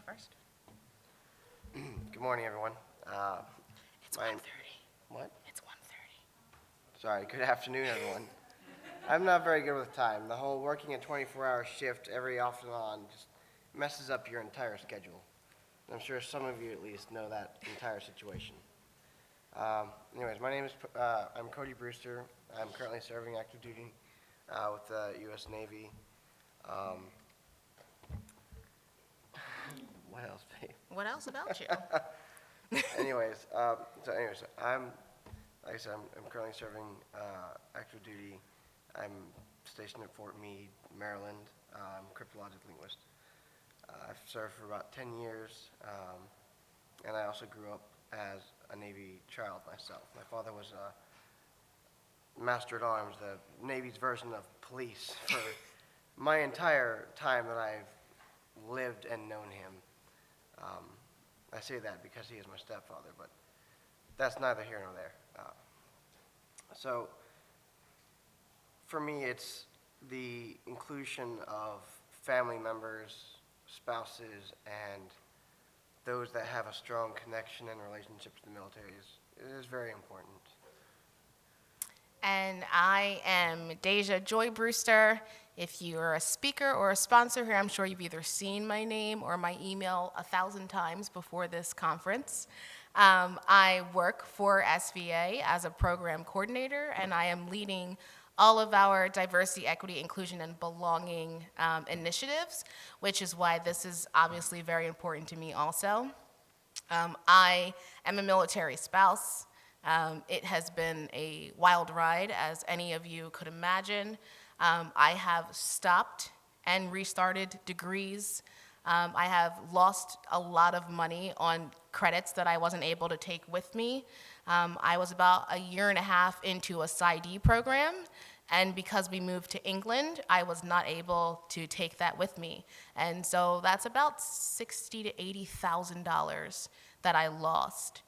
first. Good morning, everyone. It's 1:30. What? It's 1:30. Sorry, good afternoon, everyone. I'm not very good with time. The whole working a 24-hour shift every off and on just messes up your entire schedule. I'm sure some of you at least know that entire situation. Anyways, my name is, I'm Cody Brewster. I'm currently serving active duty with the U.S. Navy. What else, babe? What else about you? Anyways, like I said, I'm currently serving active duty. I'm stationed at Fort Meade, Maryland. I'm a cryptologic linguist. I've served for about 10 years, and I also grew up as a Navy child myself. My father was a Master at Arms, the Navy's version of police, for my entire time that I've lived and known him. I say that because he is my stepfather, but that's neither here nor there. So for me, it's the inclusion of family members, spouses, and those that have a strong connection and relationship to the military is very important. And I am Deja Joy Brewster. If you're a speaker or a sponsor here, I'm sure you've either seen my name or my email 1,000 times before this conference. I work for SVA as a program coordinator, and I am leading all of our diversity, equity, inclusion, and belonging initiatives, which is why this is obviously very important to me also. I am a military spouse. It has been a wild ride, as any of you could imagine. I have stopped and restarted degrees. I have lost a lot of money on credits that I wasn't able to take with me. I was about a year and a half into a PsyD program, and because we moved to England, I was not able to take that with me. And so that's about $60,000 to $80,000 that I lost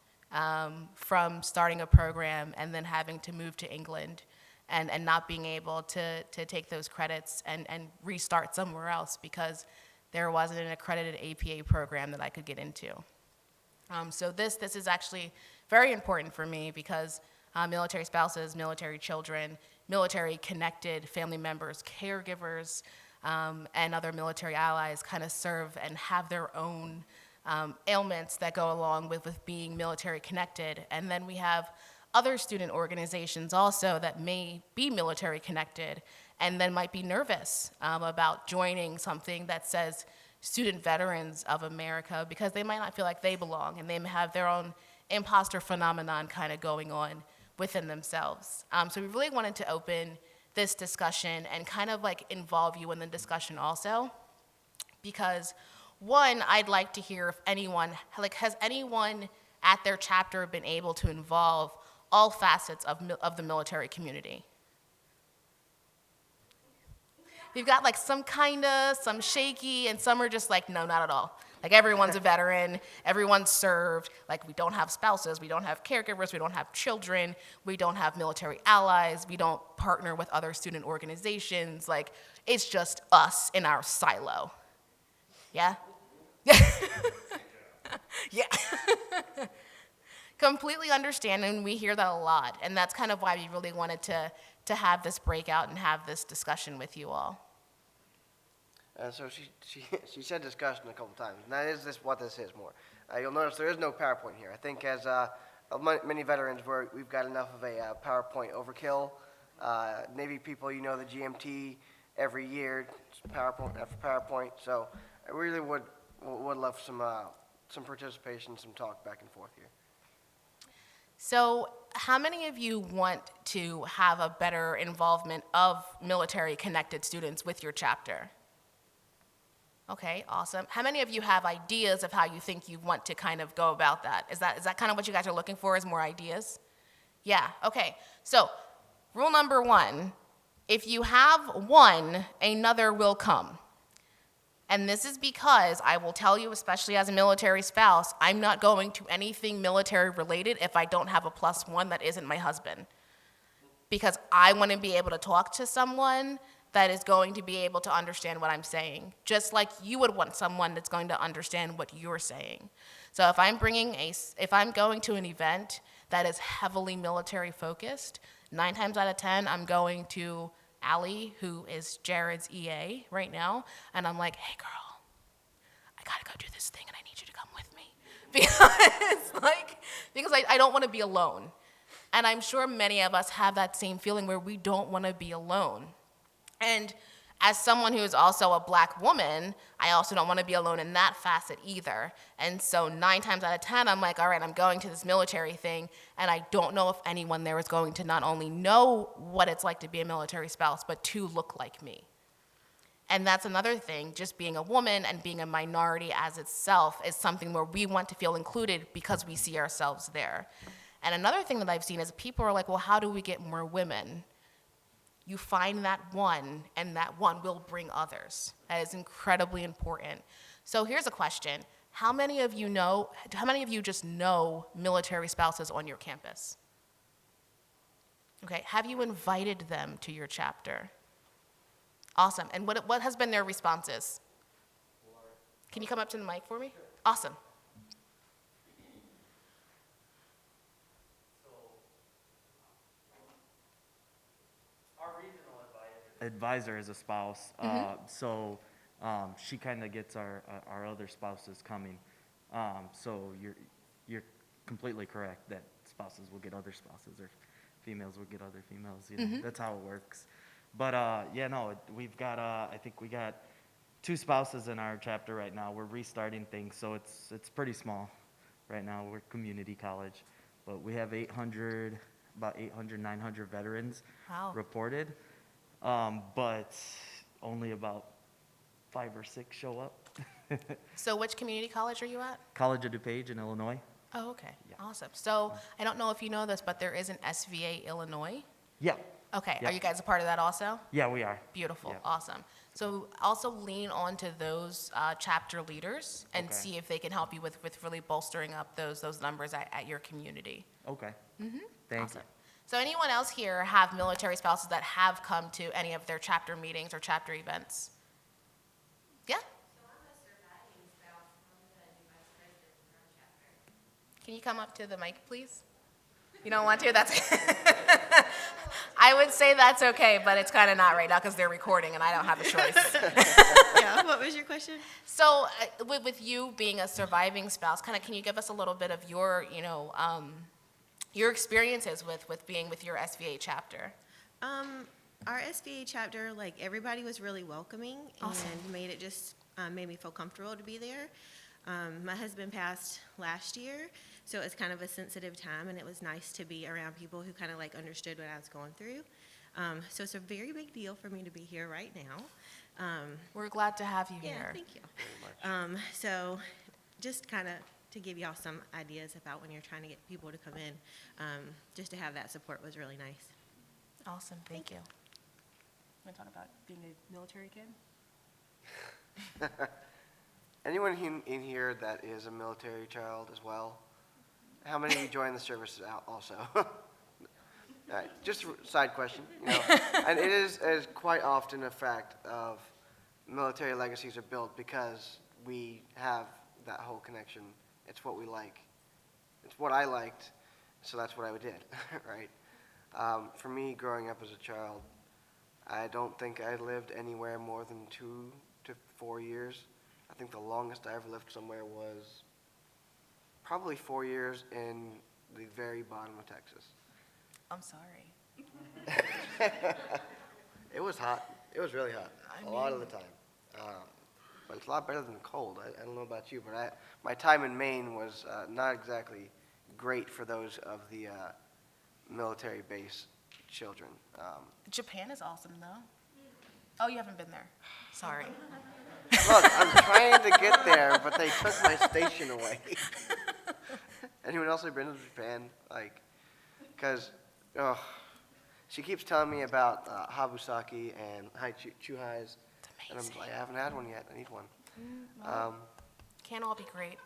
from starting a program and then having to move to England and not being able to take those credits and restart somewhere else because there wasn't an accredited APA program that I could get into. So this is actually very important for me because military spouses, military children, military-connected family members, caregivers, and other military allies kind of serve and have their own ailments that go along with being military-connected. And then we have other student organizations also that may be military-connected and then might be nervous about joining something that says Student Veterans of America because they might not feel like they belong and they may have their own imposter phenomenon kind of going on within themselves. So we really wanted to open this discussion and kind of like involve you in the discussion also because one, I'd like to hear if anyone, like has anyone at their chapter been able to involve all facets of the military community? We've got like some kinda, some shaky, and some are just like, no, not at all. Like everyone's a veteran, everyone's served, like we don't have spouses, we don't have caregivers, we don't have children, we don't have military allies, we don't partner with other student organizations, like it's just us in our silo. Yeah? Yeah. Completely understand, and we hear that a lot, and that's kind of why we really wanted to have this breakout and have this discussion with you all. So she said discussion a couple times, and that is what this is more. You'll notice there is no PowerPoint here. I think as many veterans, we've got enough of a PowerPoint overkill. Navy people, you know the GMT every year, PowerPoint after PowerPoint. So I really would love some participation, some talk back and forth here. So how many of you want to have a better involvement of military-connected students with your chapter? Okay, awesome. How many of you have ideas of how you think you want to kind of go about that? Is that kind of what you guys are looking for, is more ideas? Yeah, okay. So rule number one, if you have one, another will come. And this is because I will tell you, especially as a military spouse, I'm not going to anything military related if I don't have a +1 that isn't my husband. Because I want to be able to talk to someone that is going to be able to understand what I'm saying, just like you would want someone that's going to understand what you're saying. So if I'm going to an event that is heavily military focused, 9 times out of 10, I'm going to Allie, who is Jared's EA right now, and I'm like, hey girl, I gotta go do this thing and I need you to come with me. Because I don't want to be alone. And I'm sure many of us have that same feeling where we don't want to be alone. And as someone who is also a black woman, I also don't want to be alone in that facet either. And so 9 times out of 10, I'm like, all right, I'm going to this military thing, and I don't know if anyone there is going to not only know what it's like to be a military spouse, but to look like me. And that's another thing, just being a woman and being a minority as itself is something where we want to feel included because we see ourselves there. And another thing that I've seen is people are like, well, how do we get more women? You find that one, and that one will bring others. That is incredibly important. So here's a question. How many of you just know military spouses on your campus? Okay, have you invited them to your chapter? Awesome, and what has been their responses? Can you come up to the mic for me? Sure. Awesome. Advisor is a spouse, so she kind of gets our other spouses coming. So you're completely correct that spouses will get other spouses, or females will get other females. You know, that's how it works. But we've got I think we got 2 spouses in our chapter right now. We're restarting things, so it's pretty small right now. We're community college, but we have about 800, 900 veterans reported. But only about 5 or 6 show up. So which community college are you at? College of DuPage in Illinois. Oh, okay. Yeah. Awesome. So I don't know if you know this, but there is an SVA Illinois. Yeah. Okay. Yeah. Are you guys a part of that also? Yeah, we are. Beautiful. Yeah. Awesome. So also lean onto those chapter leaders and Okay. see if they can help you with really bolstering up those numbers at your community. Okay. Thank Awesome. you. So anyone else here have military spouses that have come to any of their chapter meetings or chapter events? Yeah? So I'm a surviving spouse. I'm going to do my semester from our chapter. Can you come up to the mic, please? You don't want to? That's I would say that's okay, but it's kind of not right now because they're recording and I don't have a choice. Yeah, what was your question? So with you being a surviving spouse, kind of can you give us a little bit of your, your experiences with being with your SVA chapter? Our SVA chapter, like everybody was really welcoming Awesome. and made it just made me feel comfortable to be there. My husband passed last year, so it was kind of a sensitive time, and it was nice to be around people who kind of like understood what I was going through. So it's a very big deal for me to be here right now. We're glad to have you Yeah, here. thank you. So just kind of to give y'all some ideas about when you're trying to get people to come in, just to have that support was really nice. Awesome, thank you. Want to talk about being a military kid? Anyone in here that is a military child as well? How many of you joined the service also? All right, just a side question. And it is quite often a fact of military legacies are built because we have that whole connection. It's what we like. It's what I liked, so that's what I did, right? For me, growing up as a child, I don't think I lived anywhere more than 2 to 4 years. I think the longest I ever lived somewhere was probably 4 years in the very bottom of Texas. I'm sorry. It was hot. It was really hot. A lot of the time. But it's a lot better than the cold. I don't know about you, but my time in Maine was not exactly great for those of the military base children. Japan is awesome, though. Oh, you haven't been there. Sorry. Look, I'm trying to get there, but they took my station away. Anyone else have been to Japan? Because she keeps telling me about habusaki and chuhais. And I'm like, I haven't had one yet. I need one. Can't all be great.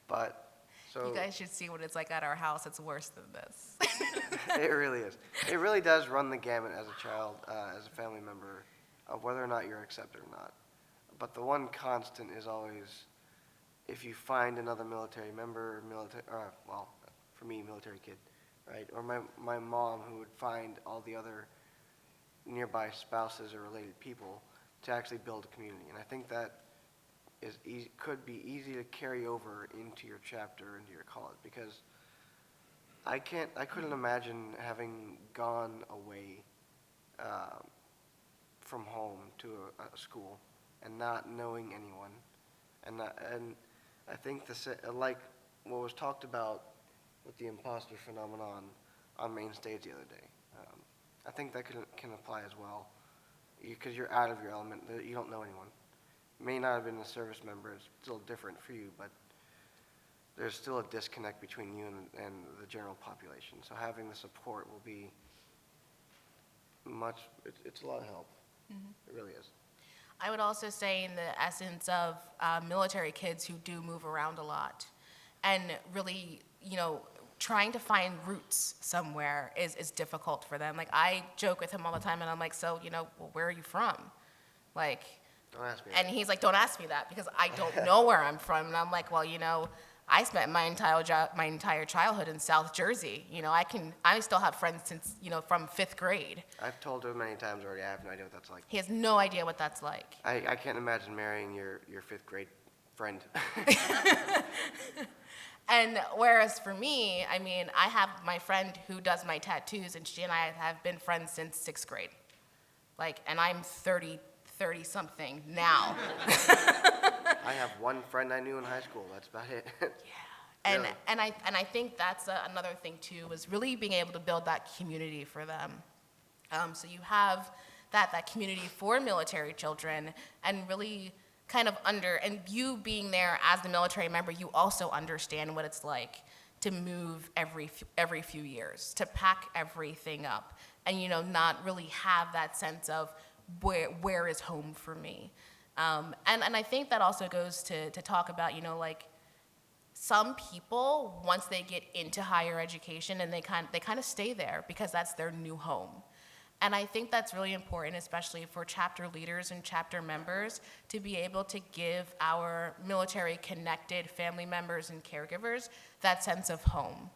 But So You guys should see what it's like at our house. It's worse than this. it really is. It really does run the gamut as a child, as a family member, of whether or not you're accepted or not. But the one constant is always, if you find another military member, well, for me, military kid, right? Or my mom, who would find all the other nearby spouses or related people to actually build a community. And I think that is could be easy to carry over into your chapter, into your college, because I couldn't imagine having gone away from home to a school and not knowing anyone, and I think like what was talked about with the imposter phenomenon on main stage the other day. I think that can apply as well, because you're out of your element. You don't know anyone. May not have been a service member. It's still different for you, but there's still a disconnect between you and the general population. So having the support will be it's a lot of help. It really is. I would also say, in the essence of military kids who do move around a lot, and really, trying to find roots somewhere is difficult for them. Like, I joke with him all the time, and I'm like, so, well, where are you from? Like, Don't ask me. and he's like, don't ask me that, because I don't know where I'm from. And I'm like, well, I spent my entire childhood in South Jersey. I still have friends since, from 5th grade. I've told him many times already. I have no idea what that's like. He has no idea what that's like. I can't imagine marrying your 5th grade friend. And whereas for me, I have my friend who does my tattoos, and she and I have been friends since 6th grade. And I'm 30 something now. I have one friend I knew in high school. That's about it. And Really? and I think that's another thing too, is really being able to build that community for them. So you have that community for military children, and really kind of and you being there as the military member, you also understand what it's like to move every few years, to pack everything up, and not really have that sense of where is home for me. And I think that also goes to talk about, some people, once they get into higher education, and they kind of stay there because that's their new home. And I think that's really important, especially for chapter leaders and chapter members, to be able to give our military-connected family members and caregivers that sense of home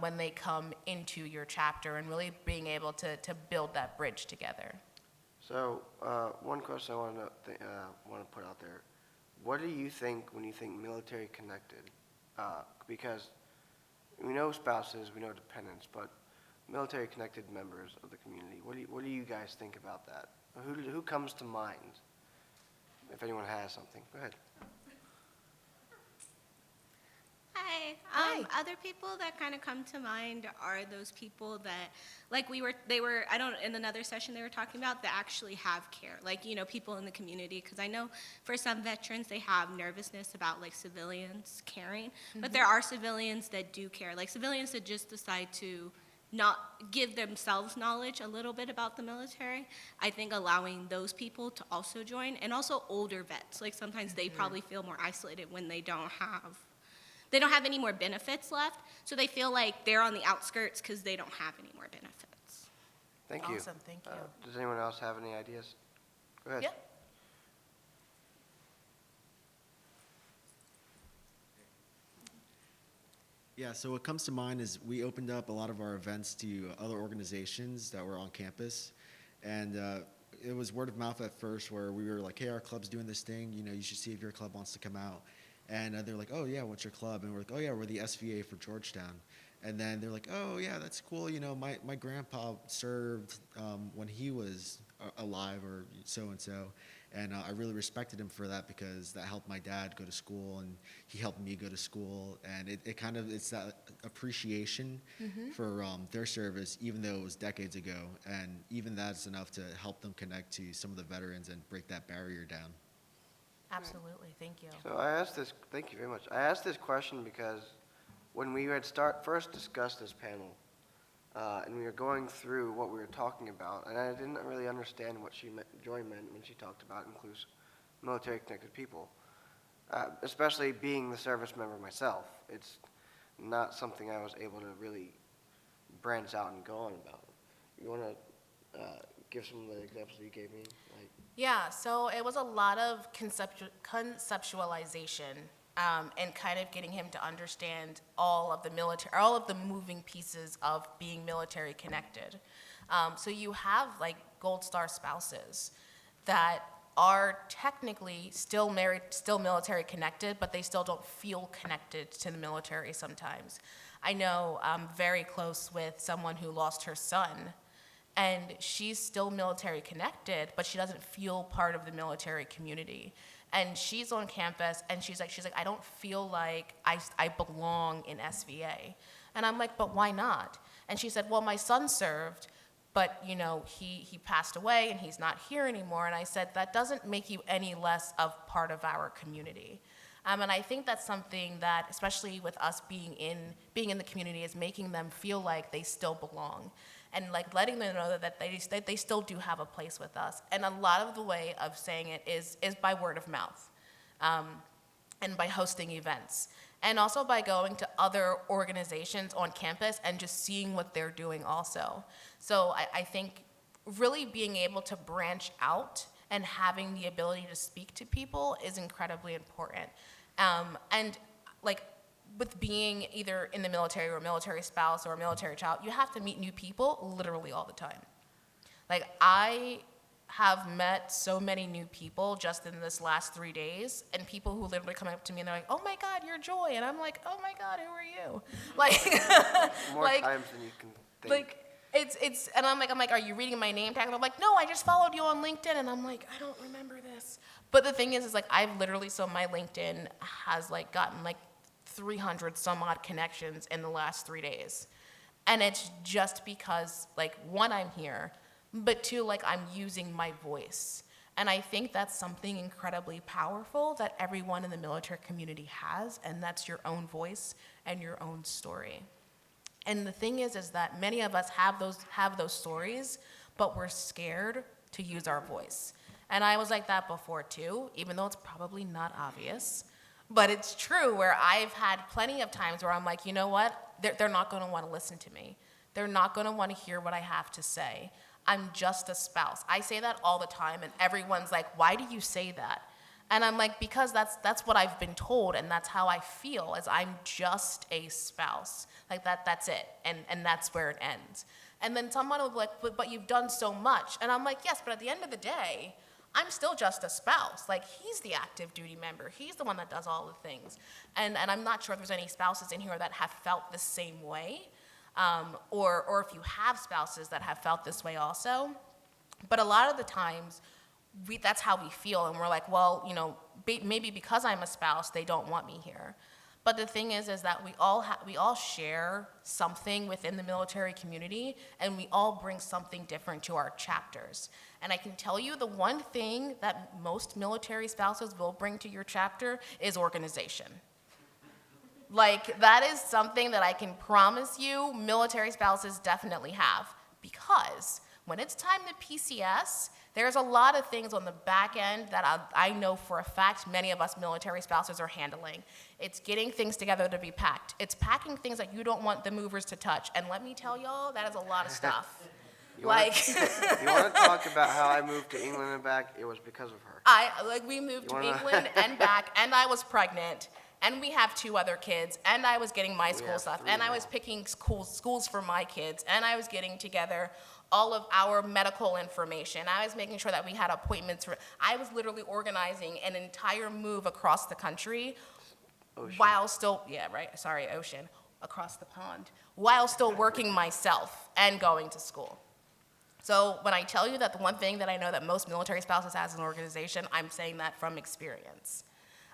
when they come into your chapter, and really being able to build that bridge together. So one question I want to put out there: what do you think when you think military connected? Because we know spouses, we know dependents, but military connected members of the community. What do you guys think about that? Who comes to mind? If anyone has something, go ahead. Hi. Other people that kind of come to mind are those people that, in another session they were talking about, that actually have care. People in the community, because I know for some veterans, they have nervousness about, civilians caring. But there are civilians that do care. Civilians that just decide to not give themselves knowledge a little bit about the military. I think allowing those people to also join, and also older vets. Sometimes they probably feel more isolated when they don't have any more benefits left, so they feel like they're on the outskirts because they don't have any more benefits. Thank you. Awesome, thank you. Does anyone else have any ideas? Go ahead. Yep. Yeah, so what comes to mind is we opened up a lot of our events to other organizations that were on campus, and it was word of mouth at first, where we were like, hey, our club's doing this thing, you should see if your club wants to come out. And they're like, oh yeah, what's your club? And we're like, oh yeah, we're the SVA for Georgetown. And then they're like, oh yeah, that's cool, my grandpa served when he was alive, or so-and-so. And I really respected him for that, because that helped my dad go to school, and he helped me go to school. And it's that appreciation for their service, even though it was decades ago. And even that's enough to help them connect to some of the veterans and break that barrier down. Absolutely, thank you. So thank you very much. I asked this question because when we had first discussed this panel, and we were going through what we were talking about, and I didn't really understand what Joy meant when she talked about military connected people. especially being the service member myself. It's not something I was able to really branch out and go on about. You want to give some of the examples you gave me? Like, Yeah, so it was a lot of conceptualization and kind of getting him to understand all of the moving pieces of being military connected. So you have like Gold Star spouses that are technically still married, still military connected, but they still don't feel connected to the military sometimes. I know I'm very close with someone who lost her son, and she's still military connected, but she doesn't feel part of the military community. And she's on campus, and she's like, I don't feel like I belong in SVA. And I'm like, but why not? And she said, well, my son served, but you know, he passed away and he's not here anymore. And I said, that doesn't make you any less of part of our community. And I think that's something that, especially with us being in the community, is making them feel like they still belong, and like letting them know that they still do have a place with us. And a lot of the way of saying it is by word of mouth, and by hosting events, and also by going to other organizations on campus and just seeing what they're doing also. So I think really being able to branch out and having the ability to speak to people is incredibly important. And like with being either in the military or a military spouse or a military child, you have to meet new people literally all the time. Like I have met so many new people just in this last 3 days, and people who literally come up to me and they're like, oh my God, you're Joy. And I'm like, oh my God, who are you? Like, more like, times than you can think. like, it's, and I'm like, are you reading my name tag? And I'm like, no, I just followed you on LinkedIn. And I'm like, I don't remember this. But the thing is like, I've literally, so my LinkedIn has like gotten like 300 some odd connections in the last 3 days. And it's just because like, one, I'm here, but two, like I'm using my voice. And I think that's something incredibly powerful that everyone in the military community has, and that's your own voice and your own story. And the thing is that many of us have those stories, but we're scared to use our voice. And I was like that before too, even though it's probably not obvious. But it's true, where I've had plenty of times where I'm like, you know what? They're not going to want to listen to me. They're not going to want to hear what I have to say. I'm just a spouse. I say that all the time, and everyone's like, why do you say that? And I'm like, because that's what I've been told, and that's how I feel, as I'm just a spouse. Like that's it, and that's where it ends. And then someone will be like, but you've done so much. And I'm like, yes, but at the end of the day, I'm still just a spouse. Like, he's the active duty member. He's the one that does all the things. And I'm not sure if there's any spouses in here that have felt the same way, or if you have spouses that have felt this way also. But a lot of the times, that's how we feel, and we're like, well, you know, maybe because I'm a spouse, they don't want me here. But the thing is that we all share something within the military community, and we all bring something different to our chapters. And I can tell you, the one thing that most military spouses will bring to your chapter is organization. Like, that is something that I can promise you military spouses definitely have, because when it's time to PCS, there's a lot of things on the back end that I know for a fact many of us military spouses are handling. It's getting things together to be packed. It's packing things that you don't want the movers to touch. And let me tell y'all, that is a lot of stuff. You want to talk about how I moved to England and back? It was because of her. We moved to England and back, and I was pregnant, and we have 2 other kids, and I was getting my school stuff, and I was picking schools for my kids, and I was getting together all of our medical information. I was making sure that we had appointments. I was literally organizing an entire move across the country while still, ocean, across the pond, while still working myself and going to school. So when I tell you that the one thing that I know that most military spouses has as an organization, I'm saying that from experience.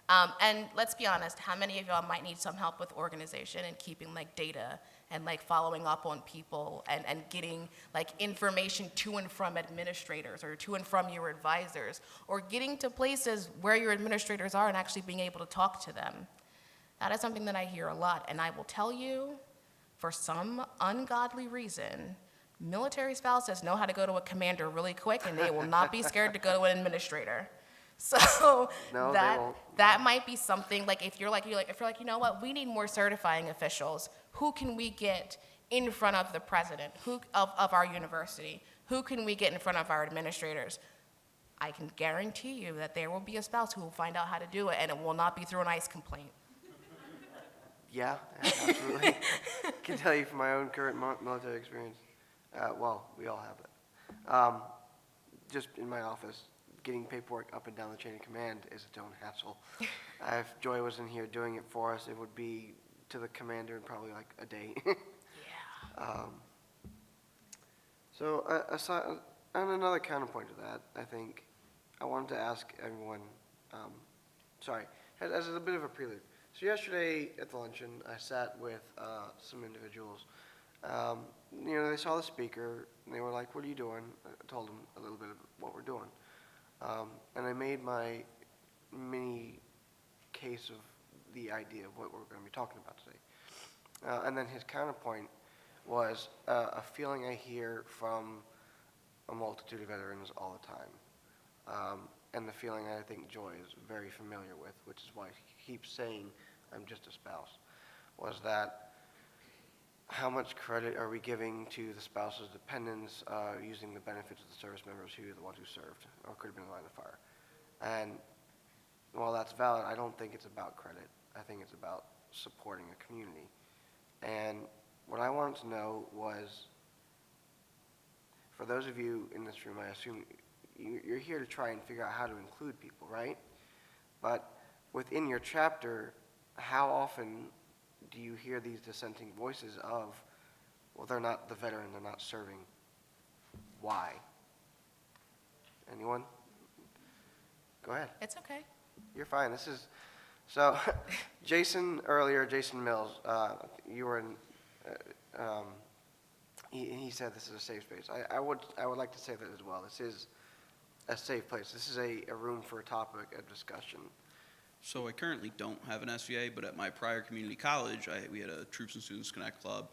And let's be honest, how many of y'all might need some help with organization and keeping like data and like following up on people and getting like information to and from administrators or to and from your advisors, or getting to places where your administrators are and actually being able to talk to them? That is something that I hear a lot. And I will tell you, for some ungodly reason, military spouses know how to go to a commander really quick, and they will not be scared to go to an administrator. So No, they that won't. that might be something like if you're like, you know what, we need more certifying officials. Who can we get in front of the president of our university? Who can we get in front of our administrators? I can guarantee you that there will be a spouse who will find out how to do it, and it will not be through an ICE complaint. Yeah, absolutely. Can tell you from my own current military experience. Well, we all have it. Just in my office, getting paperwork up and down the chain of command is its own hassle. If Joy was in here doing it for us, it would be to the commander in probably like a day. Yeah. So, on another counterpoint to that, I think I wanted to ask everyone, as a bit of a prelude. So yesterday at the luncheon, I sat with some individuals. They saw the speaker, and they were like, "What are you doing?" I told them a little bit of what we're doing. And I made my mini case of the idea of what we're going to be talking about today. And then his counterpoint was a feeling I hear from a multitude of veterans all the time. And the feeling I think Joy is very familiar with, which is why he keeps saying, "I'm just a spouse," was that how much credit are we giving to the spouse's dependents using the benefits of the service members who are the ones who served or could have been in the line of fire? And while that's valid, I don't think it's about credit. I think it's about supporting a community. And what I wanted to know was, for those of you in this room, I assume you're here to try and figure out how to include people, right? But within your chapter, how often do you hear these dissenting voices of, well, they're not the veteran, they're not serving. Why? Anyone? Go ahead. It's okay. You're fine. So Jason Mills, you were in, he said this is a safe space. I would like to say that as well. This is a safe place. This is a room for a topic of discussion. So I currently don't have an SVA, but at my prior community college, we had a Troops and Students Connect Club,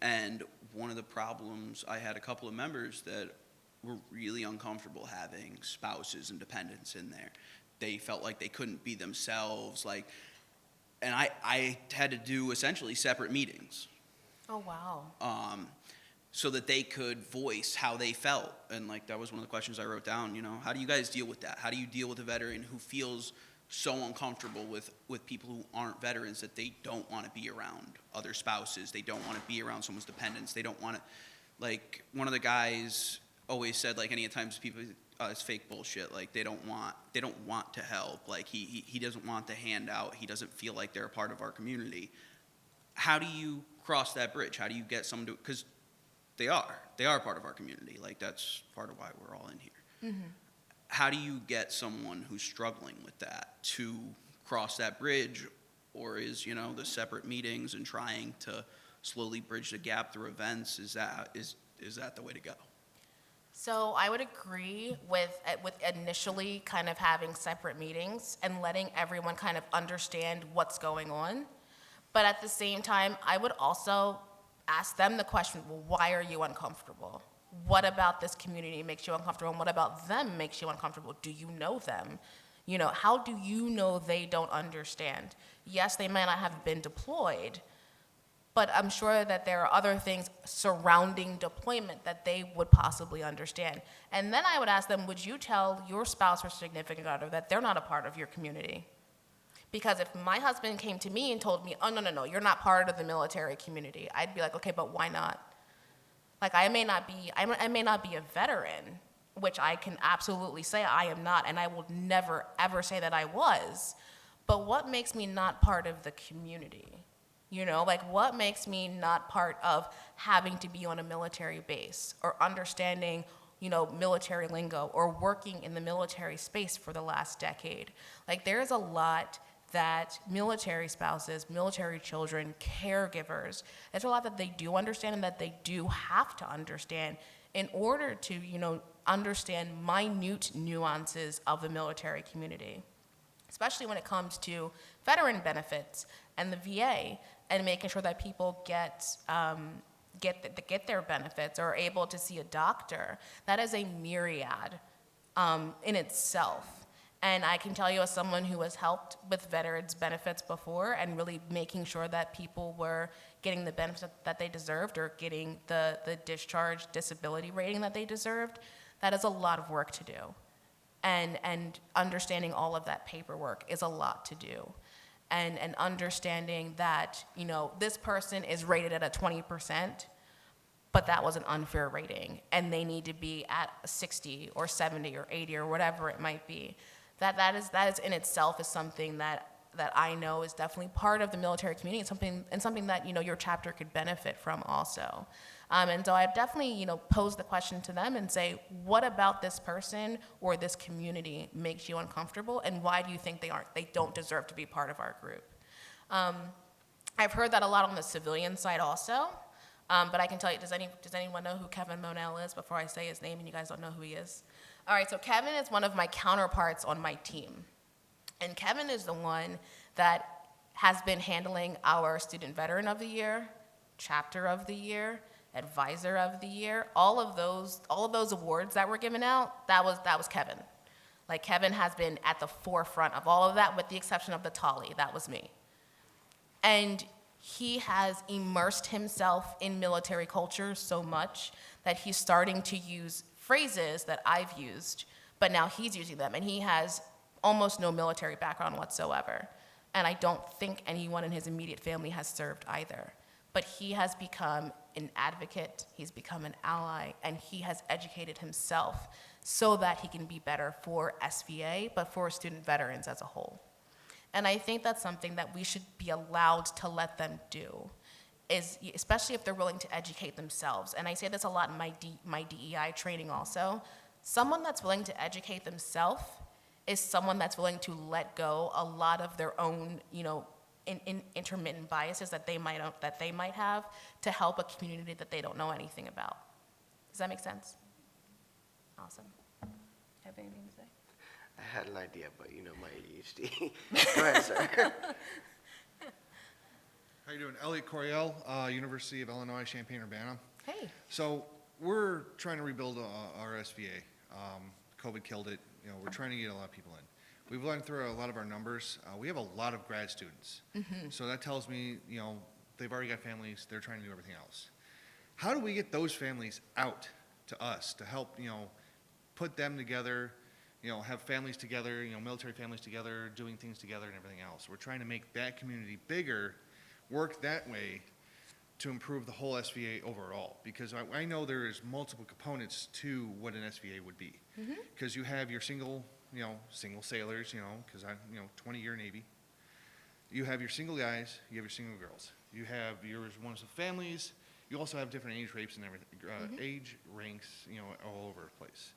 and one of the problems, I had a couple of members that were really uncomfortable having spouses and dependents in there. They felt like they couldn't be themselves, and I had to do essentially separate meetings. Oh, wow. So that they could voice how they felt. And that was one of the questions I wrote down, how do you guys deal with that? How do you deal with a veteran who feels so uncomfortable with people who aren't veterans that they don't want to be around other spouses, they don't want to be around someone's dependents, they don't want to, one of the guys always said, any times people, it's fake bullshit, they don't want to help, he doesn't want the handout, he doesn't feel like they're a part of our community. How do you cross that bridge? How do you get someone to, because they are part of our community, that's part of why we're all in here. Mm-hmm. How do you get someone who's struggling with that to cross that bridge, or is the separate meetings and trying to slowly bridge the gap through events, is that the way to go? So I would agree with initially kind of having separate meetings and letting everyone kind of understand what's going on. But at the same time, I would also ask them the question, well, why are you uncomfortable? What about this community makes you uncomfortable? And what about them makes you uncomfortable? Do you know them? How do you know they don't understand? Yes, they may not have been deployed, but I'm sure that there are other things surrounding deployment that they would possibly understand. And then I would ask them, would you tell your spouse or significant other that they're not a part of your community? Because if my husband came to me and told me, oh, no, you're not part of the military community, I'd be like, okay, but why not? I may not be a veteran, which I can absolutely say I am not, and I will never, ever say that I was. But what makes me not part of the community? What makes me not part of having to be on a military base or understanding, military lingo or working in the military space for the last decade? There's a lot that military spouses, military children, caregivers, there's a lot that they do understand and that they do have to understand in order to, understand minute nuances of the military community, especially when it comes to veteran benefits and the VA and making sure that people get their benefits or are able to see a doctor. That is a myriad in itself. And I can tell you, as someone who has helped with veterans benefits before and really making sure that people were getting the benefits that they deserved or getting the discharge disability rating that they deserved, that is a lot of work to do. And understanding all of that paperwork is a lot to do. And understanding that, you know, this person is rated at a 20%, but that was an unfair rating, and they need to be at a 60 or 70 or 80 or whatever it might be. That is in itself is something that I know is definitely part of the military community, and something that, you know, your chapter could benefit from also. And so I definitely, you know, pose the question to them and say, what about this person or this community makes you uncomfortable, and why do you think they don't deserve to be part of our group? I've heard that a lot on the civilian side also, but I can tell you, does anyone know who Kevin Monell is before I say his name and you guys don't know who he is? All right, so Kevin is one of my counterparts on my team. And Kevin is the one that has been handling our Student Veteran of the Year, Chapter of the Year, Advisor of the Year, all of those awards that were given out. That was Kevin. Like, Kevin has been at the forefront of all of that, with the exception of the Tolly. That was me. And he has immersed himself in military culture so much that he's starting to use phrases that I've used, but now he's using them, and he has almost no military background whatsoever. And I don't think anyone in his immediate family has served either. But he has become an advocate, he's become an ally, and he has educated himself so that he can be better for SVA, but for student veterans as a whole. And I think that's something that we should be allowed to let them do, is especially if they're willing to educate themselves. And I say this a lot in my DEI training also. Someone that's willing to educate themselves is someone that's willing to let go a lot of their own, you know, intermittent biases that they might have to help a community that they don't know anything about. Does that make sense? Awesome. Have anything to say? I had an idea, but you know my ADHD. Go ahead, sir. How you doing? Elliot Coriel, University of Illinois, Champaign-Urbana. Hey. So we're trying to rebuild our SVA. COVID killed it. You know, we're trying to get a lot of people in. We've learned through a lot of our numbers. We have a lot of grad students. Mm-hmm. So that tells me, you know, they've already got families. They're trying to do everything else. How do we get those families out to us to help, you know, put them together, you know, have families together, you know, military families together, doing things together and everything else. We're trying to make that community bigger, work that way to improve the whole SVA overall. Because I know there is multiple components to what an SVA would be. Because you have your single sailors, you know, because I'm, you know, 20-year Navy. You have your single guys, you have your single girls. You have your ones with families. You also have different age ranks and everything, age ranks, you know, all over the place.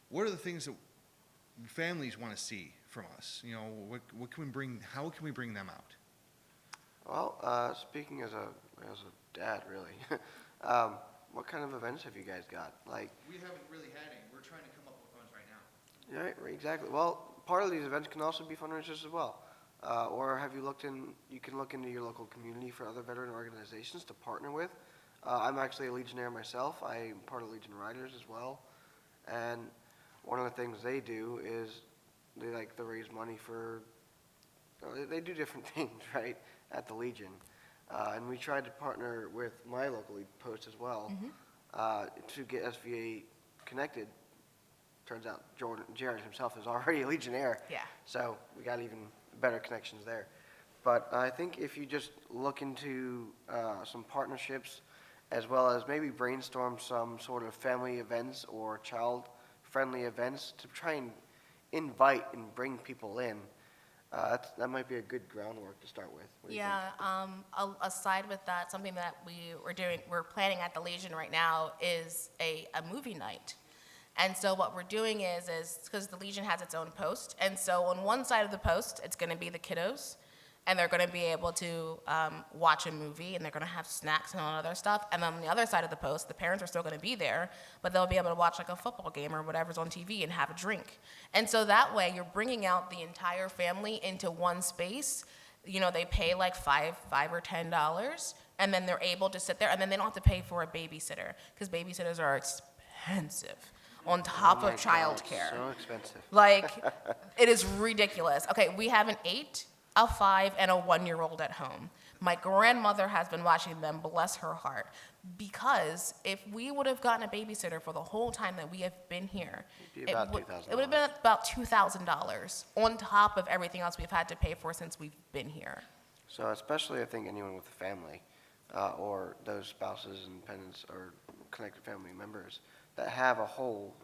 What are the things that families want to see from us? You know, what can we bring? How can we bring them out? Well, speaking as a dad, really, what kind of events have you guys got? Like, We haven't really had any. We're trying to come up with funds right now. right, exactly. Well, part of these events can also be fundraisers as well. Or have you looked in? You can look into your local community for other veteran organizations to partner with. I'm actually a Legionnaire myself. I'm part of Legion Riders as well, and one of the things they do is they like to raise money for. They do different things, right, at the Legion, and we tried to partner with my local post as well to get SVA connected. Turns out Jared himself is already a Legionnaire. Yeah. So we got even better connections there. But I think if you just look into some partnerships, as well as maybe brainstorm some sort of family events or child-friendly events to try and invite and bring people in, that might be a good groundwork to start with. What do you think? Aside with that, something that we're planning at the Legion right now is a movie night. And so what we're doing is because the Legion has its own post, and so on one side of the post, it's going to be the kiddos, and they're going to be able to watch a movie, and they're going to have snacks and all other stuff. And then on the other side of the post, the parents are still going to be there, but they'll be able to watch like a football game or whatever's on TV and have a drink. And so that way, you're bringing out the entire family into one space. You know, they pay like $5 or $10, and then they're able to sit there, and then they don't have to pay for a babysitter, because babysitters are expensive on top Oh of my God, childcare. so expensive. Like, it is ridiculous. Okay, we have an 8, a 5, and a 1-year-old at home. My grandmother has been watching them, bless her heart, because if we would have gotten a babysitter for the whole time that we have been here, It'd be about it would have been about $2,000 on top of everything else we've had to pay for since we've been here. So especially, I think anyone with a family, or those spouses and dependents or connected family members that have a whole,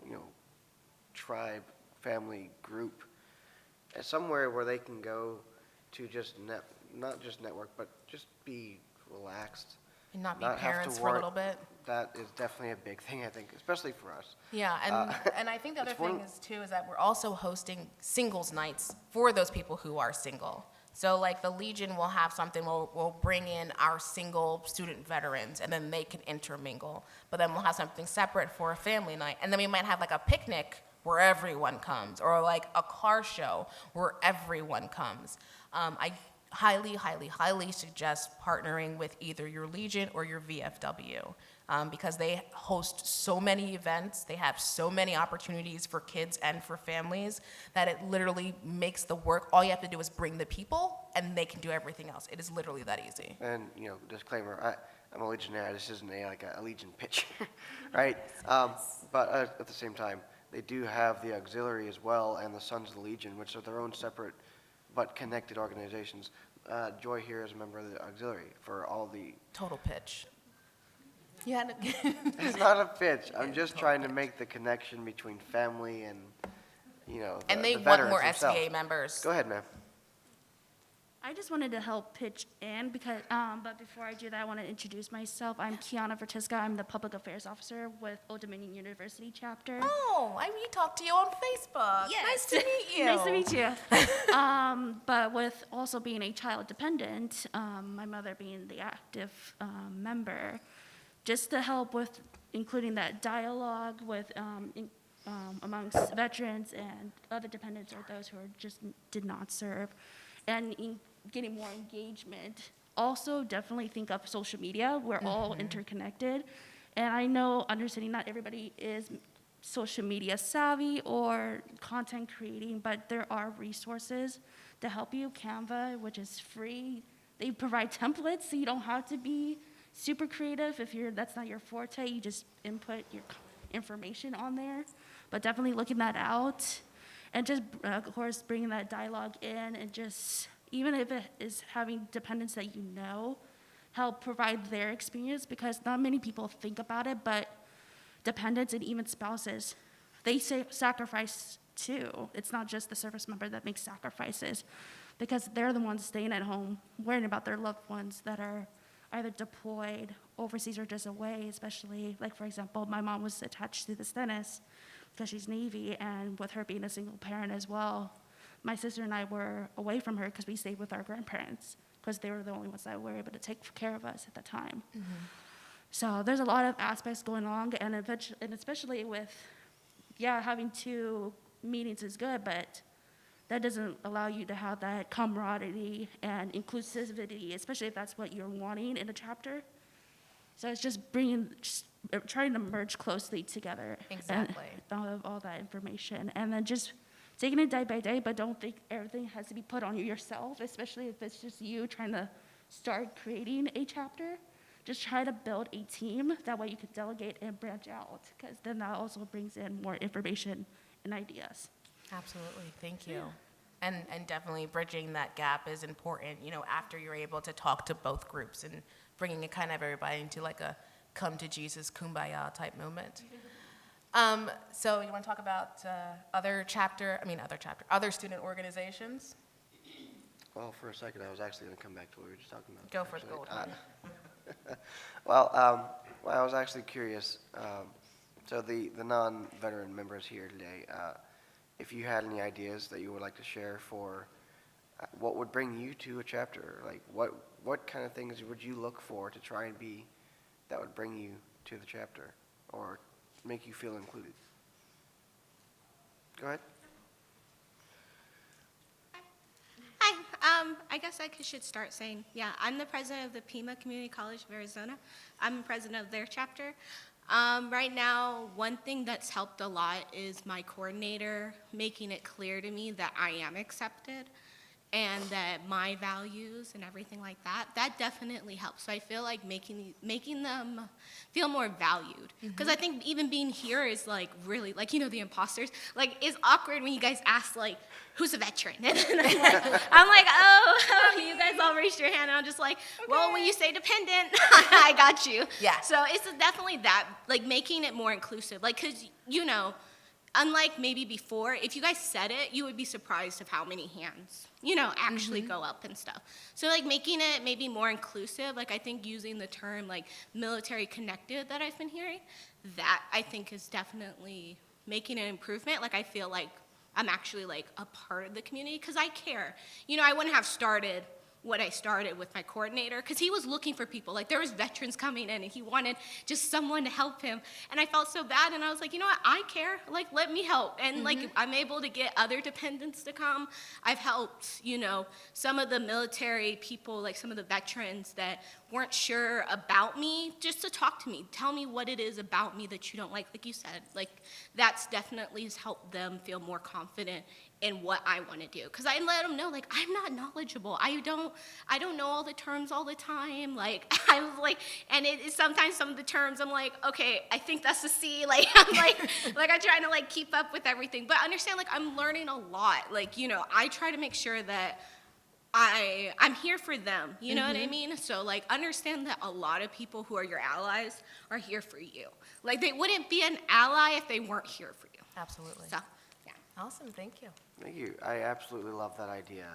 tribe, family group, somewhere where they can go to just not just network, but just be relaxed. And not be Not have to parents for a work. little bit. That is definitely a big thing, I think, especially for us. Yeah, and I think the other it's one- thing is that we're also hosting singles nights for those people who are single. So like the Legion will have something, we'll bring in our single student veterans and then they can intermingle. But then we'll have something separate for a family night. And then we might have like a picnic where everyone comes, or like a car show where everyone comes. I highly, highly, highly suggest partnering with either your Legion or your VFW. Because they host so many events, they have so many opportunities for kids and for families that it literally makes the work, all you have to do is bring the people and they can do everything else. It is literally that easy. And, disclaimer, I'm a Legionnaire. This isn't a Legion pitch, right? But at the same time, they do have the auxiliary as well and the Sons of the Legion, which are their own separate but connected organizations. Joy here is a member of the auxiliary for all the... Total pitch. You had to It's not a pitch. I'm just trying to make the connection between family and, and they the want veterans more themselves. SVA members. Go ahead, ma'am. I just wanted to help pitch in because, but before I do that, I want to introduce myself. I'm Kiana Vertiska. I'm the Public Affairs Officer with Old Dominion University chapter. Oh, we talked to you on Facebook. Yes. Nice to meet you. Nice to meet you. But with also being a child dependent, my mother being the active member, just to help with including that dialogue with amongst veterans and other dependents or those who are just did not serve, and getting more engagement. Also, definitely think of social media. We're all interconnected, and I know, understanding not everybody is social media savvy or content creating, but there are resources to help you. Canva, which is free, they provide templates, so you don't have to be super creative. If that's not your forte, you just input your information on there. But definitely looking that out, and just of course bringing that dialogue in, and just even if it is having dependents that help provide their experience, because not many people think about it, but dependents and even spouses, they sacrifice too. It's not just the service member that makes sacrifices, because they're the ones staying at home worrying about their loved ones that are either deployed overseas or just away, especially, like, for example, my mom was attached to the Stennis because she's Navy, and with her being a single parent as well, my sister and I were away from her because we stayed with our grandparents because they were the only ones that were able to take care of us at the time. So there's a lot of aspects going on, and especially with, having 2 meetings is good, but that doesn't allow you to have that camaraderie and inclusivity, especially if that's what you're wanting in a chapter. So it's just trying to merge closely together. Exactly. And all that information. And then just taking it day by day, but don't think everything has to be put on yourself, especially if it's just you trying to start creating a chapter. Just try to build a team. That way you can delegate and branch out, because then that also brings in more information and ideas. Absolutely, thank you. And definitely bridging that gap is important, after you're able to talk to both groups and bringing it kind of everybody into like a come to Jesus, kumbaya type moment. So you want to talk about other student organizations? Well, for a second, I was actually going to come back to what we were just talking about. Go for the actually. gold one. Well, I was actually curious. So the non-veteran members here today, if you had any ideas that you would like to share for what would bring you to a chapter, like what kind of things would you look for to try and be that would bring you to the chapter or make you feel included? Go ahead. Hi, I guess I should start saying, I'm the president of the Pima Community College of Arizona. I'm president of their chapter. Right now, one thing that's helped a lot is my coordinator making it clear to me that I am accepted and that my values and everything like that, that definitely helps. So I feel like making them feel more valued. Because I think even being here is like really, like, you know, the imposters, like it's awkward when you guys ask like, who's a veteran? And then I'm like, oh, you guys all raised your hand. And I'm just like, well, when you say dependent, I got you. Yeah. So it's definitely that, like making it more inclusive. Like, because, you know, unlike maybe before, if you guys said it, you would be surprised of how many hands, you know, actually go up and stuff. So like making it maybe more inclusive, like I think using the term like military connected that I've been hearing, that I think is definitely making an improvement. Like I feel like I'm actually like a part of the community because I care. You know, I wouldn't have started what I started with my coordinator because he was looking for people. Like there was veterans coming in and he wanted just someone to help him. And I felt so bad and I was like, you know what, I care, like let me help. And like I'm able to get other dependents to come. I've helped, you know, some of the military people, like some of the veterans that weren't sure about me, just to talk to me, tell me what it is about me that you don't like you said, like that's definitely has helped them feel more confident in what I want to do. Because I let them know, like, I'm not knowledgeable. I don't know all the terms all the time. Like, I was like, and sometimes some of the terms, I'm like, okay, I think that's a C. Like, I'm like I'm trying to, like, keep up with everything. But understand, like, I'm learning a lot. Like, you know, I try to make sure that I'm here for them. You know what I mean? So, like, understand that a lot of people who are your allies are here for you. Like, they wouldn't be an ally if they weren't here for you. Absolutely. So, yeah. Awesome, thank you. Thank you. I absolutely love that idea.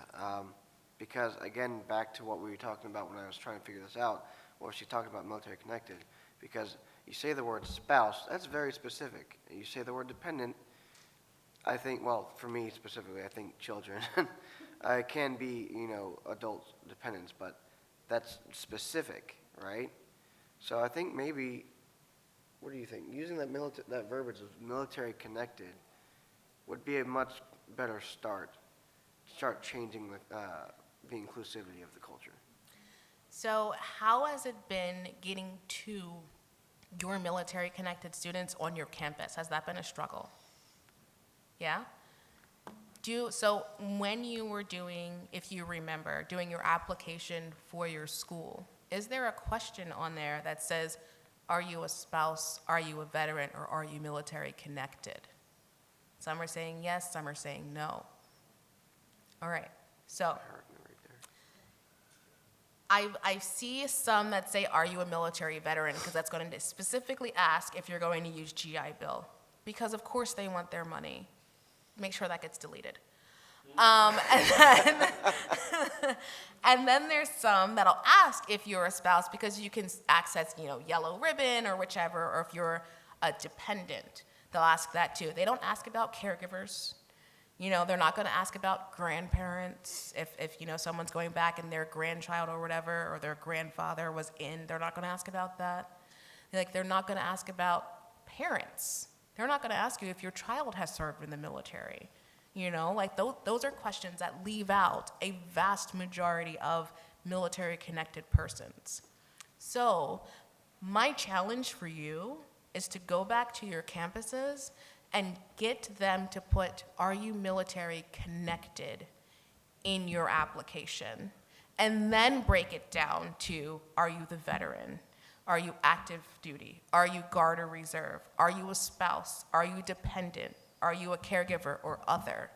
Because, again, back to what we were talking about when I was trying to figure this out, what she talked about military connected. Because you say the word spouse, that's very specific. You say the word dependent, I think, well, for me specifically, I think children. It can be, you know, adult dependents, but that's specific, right? So I think maybe, what do you think? Using that verbiage of military connected would be a much better start changing the inclusivity of the culture. So how has it been getting to your military connected students on your campus? Has that been a struggle? Yeah? So when you were doing, if you remember, doing your application for your school, is there a question on there that says, are you a spouse, are you a veteran, or are you military connected? Some are saying yes, some are saying no. All right, so I see some that say, are you a military veteran? Because that's going to specifically ask if you're going to use GI Bill. Because of course they want their money. Make sure that gets deleted. And then there's some that'll ask if you're a spouse because you can access, you know, yellow ribbon or whichever, or if you're a dependent. They'll ask that too. They don't ask about caregivers. You know, they're not going to ask about grandparents. If you know, someone's going back and their grandchild or whatever, or their grandfather was in, they're not going to ask about that. Like, they're not going to ask about parents. They're not going to ask you if your child has served in the military. You know, like those are questions that leave out a vast majority of military-connected persons. So my challenge for you is to go back to your campuses and get them to put, are you military connected in your application? And then break it down to, are you the veteran? Are you active duty? Are you Guard or Reserve? Are you a spouse? Are you dependent? Are you a caregiver or other?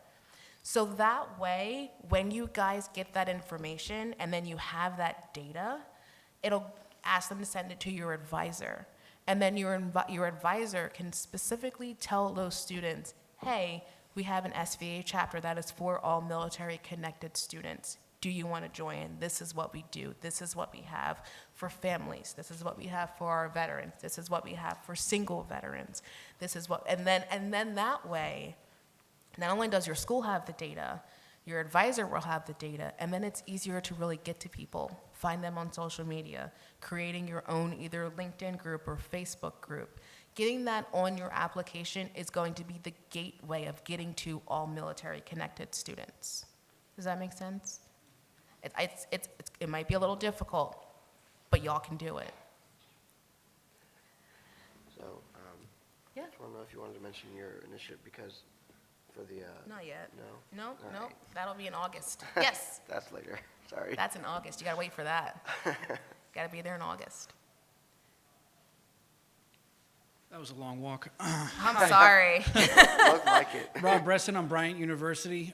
So that way, when you guys get that information and then you have that data, it'll ask them to send it to your advisor. And then your advisor can specifically tell those students, hey, we have an SVA chapter that is for all military connected students. Do you want to join? This is what we do. This is what we have for families. This is what we have for our veterans. This is what we have for single veterans. This is what, and then that way, not only does your school have the data, your advisor will have the data, and then it's easier to really get to people, find them on social media, creating your own either LinkedIn group or Facebook group. Getting that on your application is going to be the gateway of getting to all military connected students. Does that make sense? It might be a little difficult, but y'all can do it. So just want to know if you wanted to mention your initiative because for the, Not yet. no? No, All no, right. that'll be in August. Yes, That's later, sorry. that's in August. You gotta wait for that. Gotta be there in August. That was a long walk. I'm sorry. Looked like it. Rob Bresson, I'm Bryant University.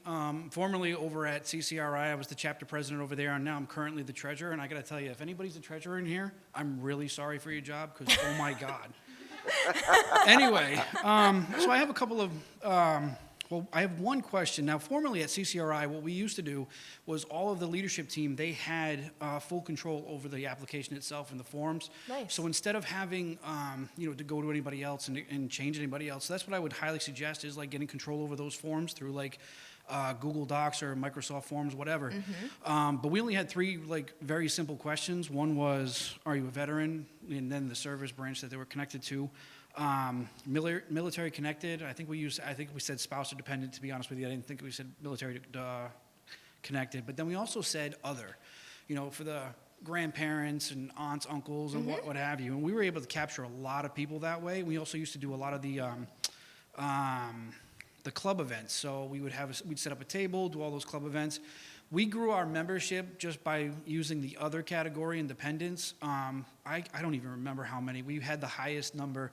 Formerly over at CCRI, I was the chapter president over there, and now I'm currently the treasurer. And I got to tell you, if anybody's the treasurer in here, I'm really sorry for your job because, oh my God. Anyway, so I have a couple of, I have one question. Now, formerly at CCRI, what we used to do was all of the leadership team, they had full control over the application itself and the forms. Nice. So instead of having, to go to anybody else and change anybody else, so that's what I would highly suggest is like getting control over those forms through like Google Docs or Microsoft Forms, whatever. But we only had three like very simple questions. One was, are you a veteran? And then the service branch that they were connected to. Military connected. I think we said spouse or dependent, to be honest with you. I didn't think we said military connected. But then we also said other, for the grandparents and aunts, uncles, and what have you. And we were able to capture a lot of people that way. We also used to do a lot of the club events. So we'd set up a table, do all those club events. We grew our membership just by using the other category, independents. I don't even remember how many. We had the highest number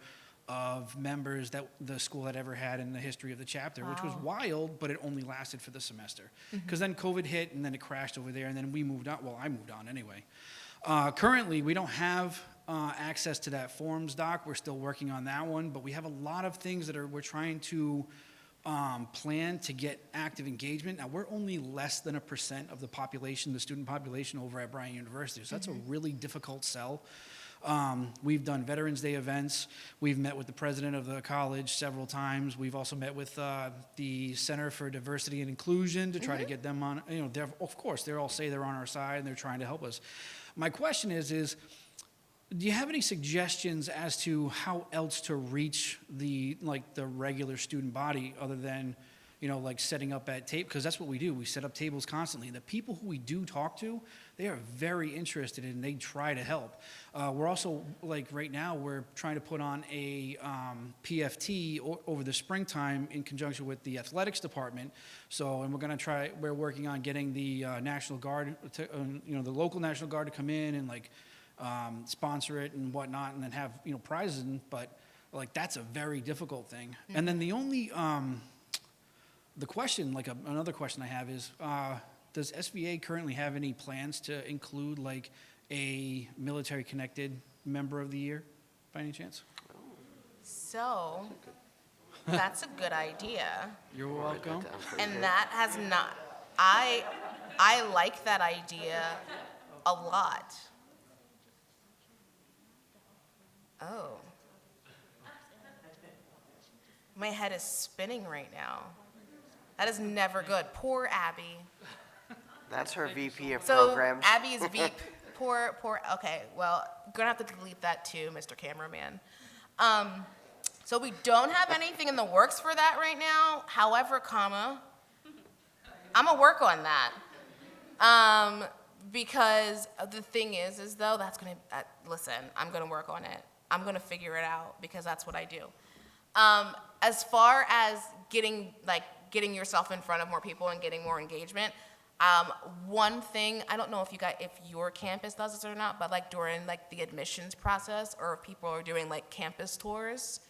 of members that the school had ever had in the history of the chapter, which was wild, but it only lasted for the semester. Because then COVID hit, and then it crashed over there, and then we moved on. Well, I moved on anyway. Currently, we don't have access to that forms doc. We're still working on that one, but we have a lot of things that we're trying to plan to get active engagement. Now, we're only less than 1% of the population, the student population over at Bryant University, so that's a really difficult sell. We've done Veterans Day events. We've met with the president of the college several times. We've also met with the Center for Diversity and Inclusion to try to get them on. Of course, they all say they're on our side and they're trying to help us. My question is do you have any suggestions as to how else to reach the regular student body other than, like setting up at tape? Because that's what we do. We set up tables constantly. The people who we do talk to, they are very interested and they try to help. We're also, right now, we're trying to put on a PFT over the springtime in conjunction with the athletics department. So, and we're working on getting the National Guard, the local National Guard to come in and sponsor it and whatnot, and then have prizes. But that's a very difficult thing. And then the only the question, another question I have is, does SVA currently have any plans to include a military connected member of the year, by any chance? So, that's a good idea. You're welcome. And that has not, I like that idea a lot. Oh. My head is spinning right now. That is never good. Poor Abby. That's her VP of So programs. Abby is Veep. Poor, okay, well, gonna have to delete that too, Mr. Cameraman. So we don't have anything in the works for that right now. However, I'm gonna work on that. Because the thing is though, that's gonna, listen, I'm gonna work on it. I'm gonna figure it out because that's what I do. As far as getting yourself in front of more people and getting more engagement, one thing, I don't know if your campus does this or not, but during the admissions process, or if people are doing campus tours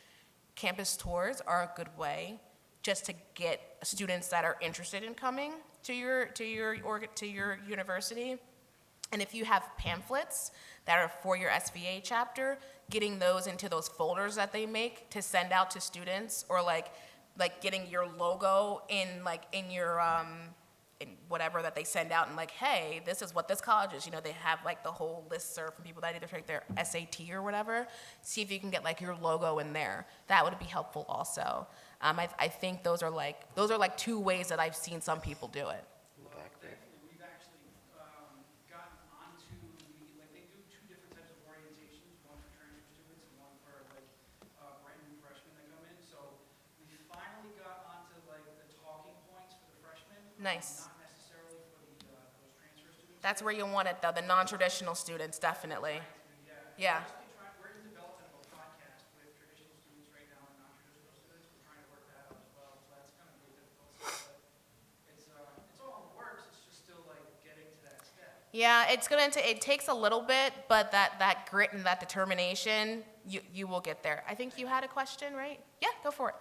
are a good way just to get students that are interested in coming to your university. And if you have pamphlets that are for your SVA chapter, getting those into those folders that they make to send out to students, or getting your logo in your in whatever that they send out, and hey, this is what this college is. They have the whole listserv from people that need to take their SAT or whatever. See if you can get your logo in there. That would be helpful also. I think those are two ways that I've seen some people do it. We've actually gotten onto they do two different types of orientations, one for transfer students and one for brand new freshmen that come in. So we finally got onto the talking points for the freshmen. Nice. Not necessarily for those transfer students. That's where you want it though, the non-traditional students, definitely. Yeah. We're in development of a podcast with traditional students right now and non-traditional Yeah, it takes a little bit, but that grit and that determination, you will get there. I think you had a question, right? Yeah, go for it.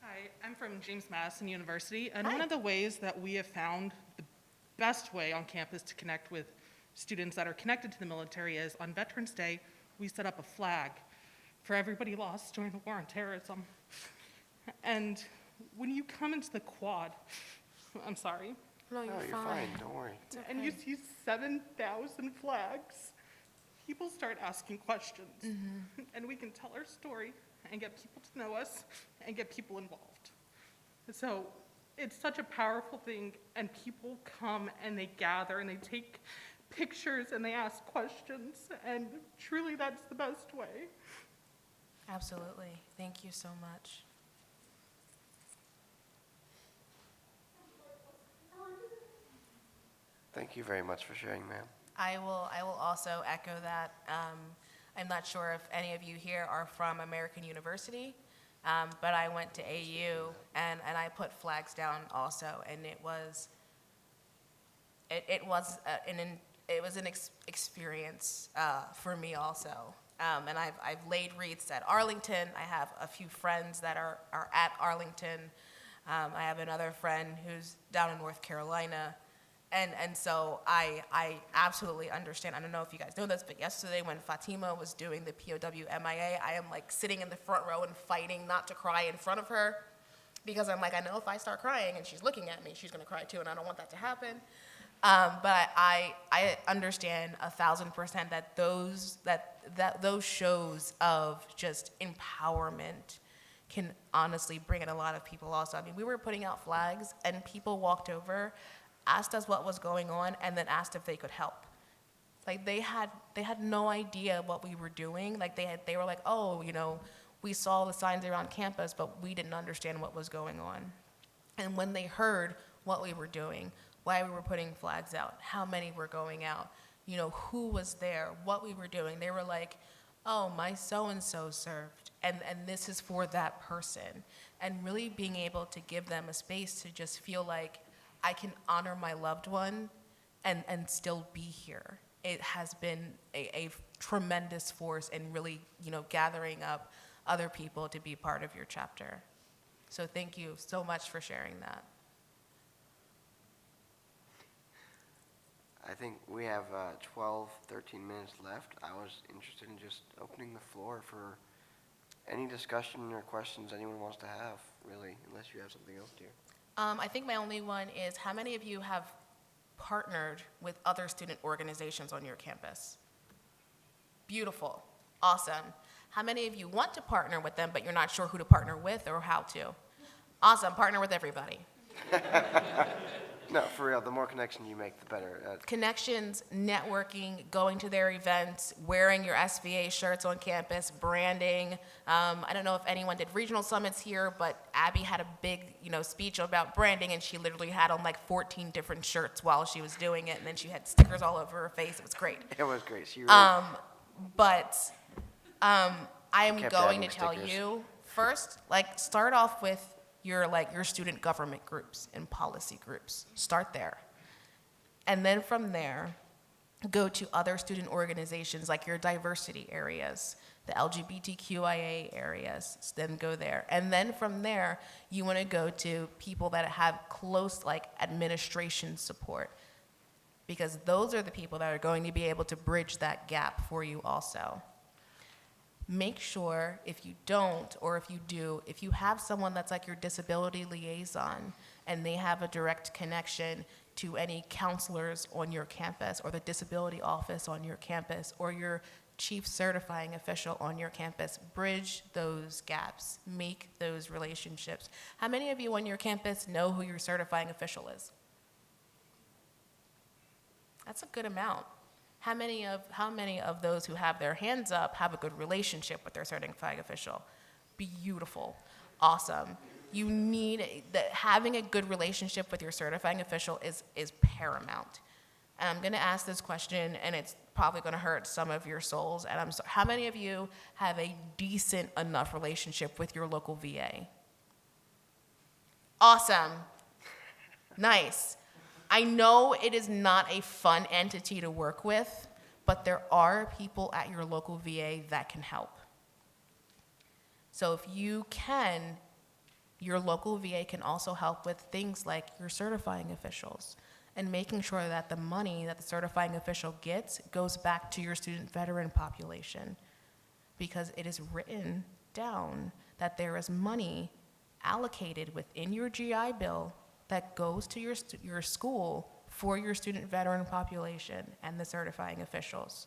Hi, I'm from James Madison University, and Hi. one of the ways that we have found the best way on campus to connect with students that are connected to the military is on Veterans Day, we set up a flag for everybody lost during the war on terrorism. And when you come into the quad, I'm sorry, No, you're Oh, you're fine, don't worry. and you see 7,000 flags, people start asking questions. And we can tell our story and get people to know us and get people involved. So it's such a powerful thing, and people come and they gather and they take pictures and they ask questions, and truly that's the best way. Absolutely. Thank you so much. Thank you very much for sharing, ma'am. I will also echo that. I'm not sure if any of you here are from American University, but I went to AU and I put flags down also, and it was an experience for me also. And I've laid wreaths at Arlington. I have a few friends that are at Arlington. I have another friend who's down in North Carolina. And so I absolutely understand. I don't know if you guys know this, but yesterday when Fatima was doing the POW MIA, I am like sitting in the front row and fighting not to cry in front of her, because I'm like, I know if I start crying and she's looking at me, she's gonna cry too, and I don't want that to happen. But I understand 1,000% that those shows of just empowerment can honestly bring in a lot of people also. I mean, we were putting out flags and people walked over, asked us what was going on, and then asked if they could help. Like they had no idea what we were doing. Like they were like, oh, we saw the signs around campus, but we didn't understand what was going on. And when they heard what we were doing, why we were putting flags out, how many were going out, who was there, what we were doing, they were like, oh, my so-and-so served, and this is for that person. And really being able to give them a space to just feel like, I can honor my loved one and still be here. It has been a tremendous force in really, gathering up other people to be part of your chapter. So thank you so much for sharing that. I think we have 12, 13 minutes left. I was interested in just opening the floor for any discussion or questions anyone wants to have, really, unless you have something else, dear. I think my only one is, how many of you have partnered with other student organizations on your campus? Beautiful. Awesome. How many of you want to partner with them, but you're not sure who to partner with or how to? Awesome. Partner with everybody. No, for real, the more connection you make, the better. Connections, networking, going to their events, wearing your SVA shirts on campus, branding. I don't know if anyone did regional summits here, but Abby had a big, speech about branding, and she literally had on like 14 different shirts while she was doing it, and then she had stickers all over her face. It was great. It was great. She really, But I am Kept going to adding tell stickers. you first, start off with your student government groups and policy groups. Start there. And then from there, go to other student organizations like your diversity areas, the LGBTQIA areas, then go there. And then from there, you want to go to people that have close administration support, because those are the people that are going to be able to bridge that gap for you also. Make sure, if you don't, or if you do, if you have someone that's like your disability liaison and they have a direct connection to any counselors on your campus or the disability office on your campus or your chief certifying official on your campus, bridge those gaps, make those relationships. How many of you on your campus know who your certifying official is? That's a good amount. How many of those who have their hands up have a good relationship with their certifying official? Beautiful. Awesome. You need having a good relationship with your certifying official is paramount. And I'm going to ask this question, and it's probably going to hurt some of your souls. And I'm sorry. How many of you have a decent enough relationship with your local VA? Awesome. Nice. I know it is not a fun entity to work with, but there are people at your local VA that can help. So if you can, your local VA can also help with things like your certifying officials and making sure that the money that the certifying official gets goes back to your student veteran population, because it is written down that there is money allocated within your GI Bill that goes to your school for your student veteran population and the certifying officials.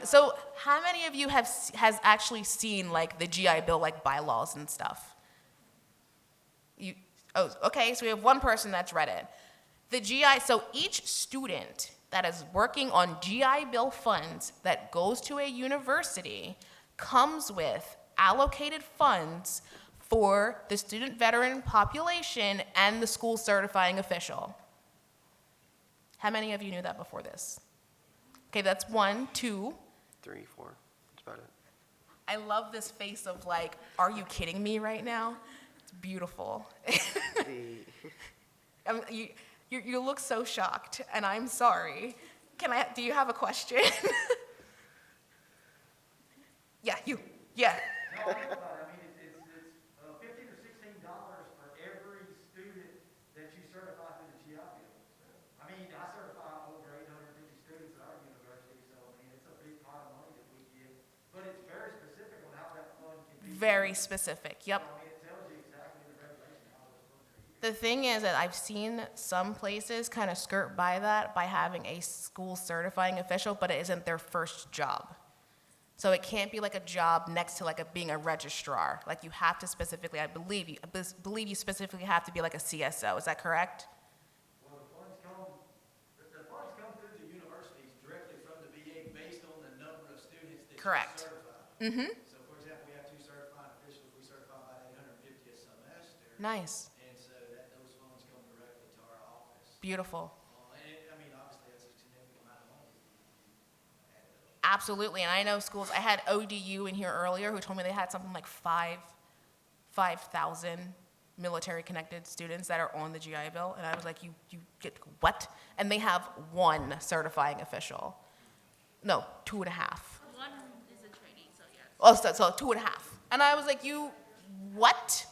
So how many of you has actually seen like the GI Bill like bylaws and stuff? Okay, so we have one person that's read it. The GI, so each student that is working on GI Bill funds that goes to a university comes with allocated funds for the student veteran population and the school certifying official. How many of you knew that before this? Okay, that's 1, 2. 3, 4. That's about it. I love this face of like, are you kidding me right now? It's beautiful. You look so shocked, and I'm sorry. Do you have a question? Yeah, you. Yeah. No, I know about it. I mean, it's $15 or $16 for every student that you certify through the GI Bill. I mean, I certify over 850 students at our university, so I mean, it's a big pot of money that we get. But it's very specific on how that fund can be. Very specific, yep. I mean, it tells you exactly in the regulation how those funds are used. The thing is that I've seen some places kind of skirt by that by having a school certifying official, but it isn't their first job. So it can't be like a job next to like being a registrar. Like you have to specifically, I believe you specifically have to be like a CSO. Is that correct? Well, the funds come through the universities directly from the VA based on the number of students that Correct. you certify. Mm-hmm. So, for example, we have 2 certifying officials. We certify about 850 a semester. Nice. And so those funds come directly to our office. Beautiful. I mean, obviously, that's a significant amount of money. Absolutely, and I know schools, I had ODU in here earlier who told me they had something like 5,000 military-connected students that are on the GI Bill, and I was like, you get what? And they have 1 certifying official. No, 2.5. One is a trainee, so yes. Oh, so 2.5. And I was like, you what?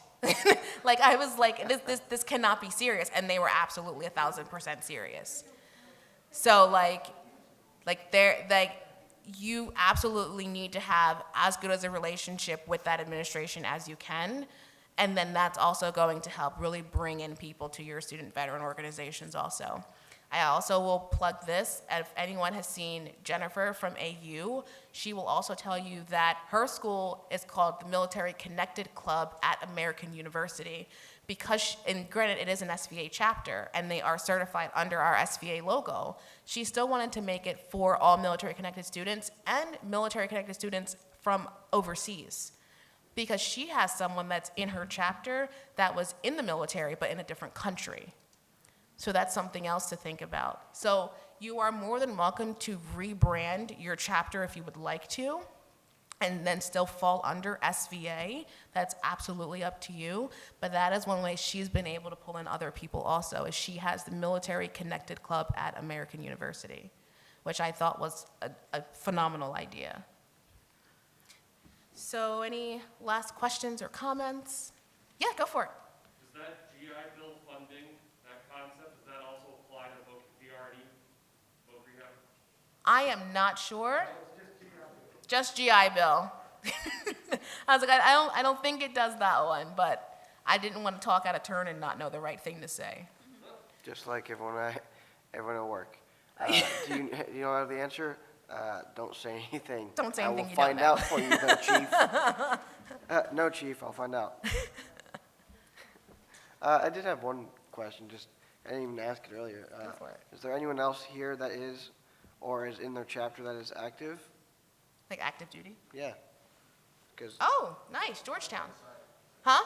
Like, I was like, this cannot be serious, and they were absolutely 1,000% serious. So, you absolutely need to have as good as a relationship with that administration as you can, and then that's also going to help really bring in people to your student veteran organizations also. I also will plug this. If anyone has seen Jennifer from AU, she will also tell you that her school is called the Military Connected Club at American University because, and granted it is an SVA chapter and they are certified under our SVA logo, she still wanted to make it for all military connected students and military connected students from overseas, because she has someone that's in her chapter that was in the military but in a different country. So that's something else to think about. So you are more than welcome to rebrand your chapter if you would like to, and then still fall under SVA. That's absolutely up to you. But that is one way she's been able to pull in other people also, is she has the Military Connected Club at American University, which I thought was a phenomenal idea. So any last questions or comments? Yeah, go for it. Does that GI Bill funding, that concept, does that also apply to VRE, voc rehab? I am not sure. Just GI Bill. I was like, I don't think it does that one, but I didn't want to talk out of turn and not know the right thing to say. Just like everyone at work. Do you know the answer? Don't say anything. Don't say anything you I will don't find know. out for you, though, Chief. No, Chief, I'll find out. I did have one question. I didn't even ask it earlier. Go for it. Is there anyone else here that is or is in their chapter that is active? Like active duty? Yeah. Because Oh, nice, Georgetown. Huh? I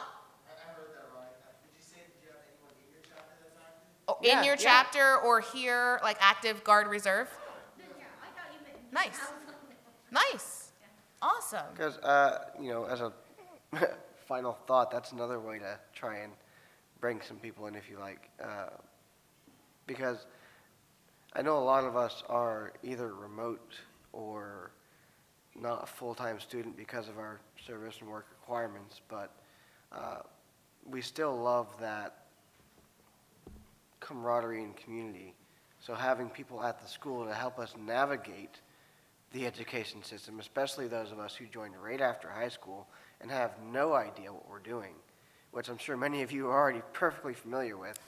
heard that right. Did you say that you have anyone in your chapter that's active? Oh, Yeah, in your yeah. chapter or here, like active guard reserve? Yeah, I thought you meant. Nice. Nice. Awesome. as a final thought, that's another way to try and bring some people in if you like. Because I know a lot of us are either remote or not a full-time student because of our service and work requirements, but we still love that camaraderie and community. So having people at the school to help us navigate the education system, especially those of us who joined right after high school and have no idea what we're doing, which I'm sure many of you are already perfectly familiar with,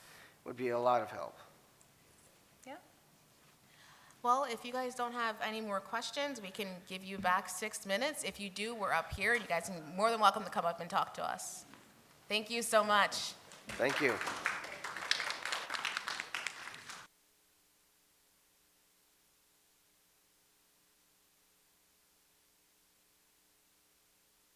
would be a lot of help. Yeah. Well, if you guys don't have any more questions, we can give you back 6 minutes. If you do, we're up here. You guys are more than welcome to come up and talk to us. Thank you so much. Thank you.